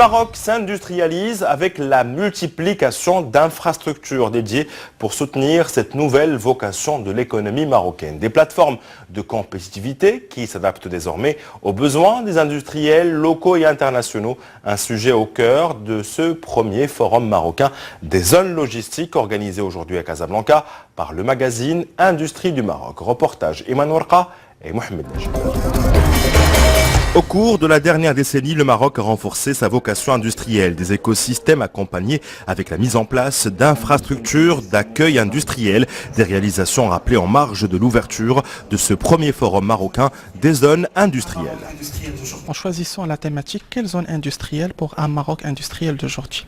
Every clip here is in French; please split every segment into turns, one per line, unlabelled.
Maroc s'industrialise avec la multiplication d'infrastructures dédiées pour soutenir cette nouvelle vocation de l'économie marocaine. Des plateformes de compétitivité qui s'adaptent désormais aux besoins des industriels locaux et internationaux. Un sujet au cœur de ce premier forum marocain des zones logistiques organisé aujourd'hui à Casablanca par le magazine Industrie du Maroc. Reportage Emmanuel Ka et Mohamed Najib. Au cours de la dernière décennie, le Maroc a renforcé sa vocation industrielle, des écosystèmes accompagnés avec la mise en place d'infrastructures d'accueil industriel, des réalisations rappelées en marge de l'ouverture de ce premier forum marocain des zones industrielles.
En choisissant la thématique, quelle zone industrielle pour un Maroc industriel d'aujourd'hui ?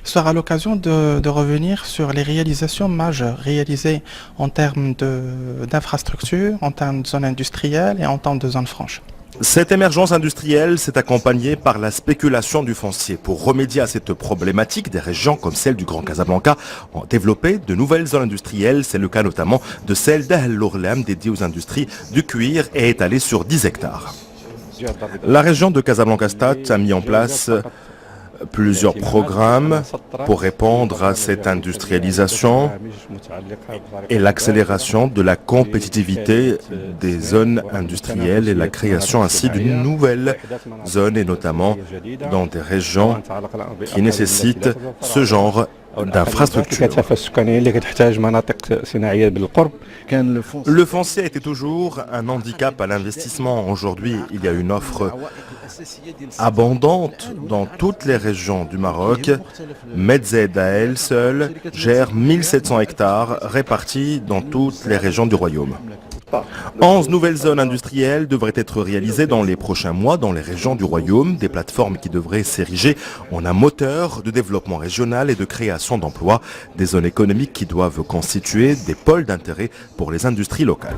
Ce sera l'occasion de revenir sur les réalisations majeures réalisées en termes d'infrastructures, en termes de zones industrielles et en termes de zones franches.
Cette émergence industrielle s'est accompagnée par la spéculation du foncier. Pour remédier à cette problématique, des régions comme celle du Grand Casablanca ont développé de nouvelles zones industrielles. C'est le cas notamment de celle d'Ahl Lourlam dédiée aux industries du cuir et étalée sur 10 hectares. La région de Casablanca-Stad a mis en place plusieurs programmes pour répondre à cette industrialisation et l'accélération de la compétitivité des zones industrielles et la création ainsi d'une nouvelle zone et notamment dans des régions qui nécessitent ce genre d'infrastructures. Le foncier était toujours un handicap à l'investissement. Aujourd'hui, il y a une offre abondante dans toutes les régions du Maroc. Metzed à elle seule gère 1700 hectares répartis dans toutes les régions du royaume. 11 nouvelles zones industrielles devraient être réalisées dans les prochains mois dans les régions du royaume, des plateformes qui devraient s'ériger en un moteur de développement régional et de création d'emplois, des zones économiques qui doivent constituer des pôles d'intérêt pour les industries locales.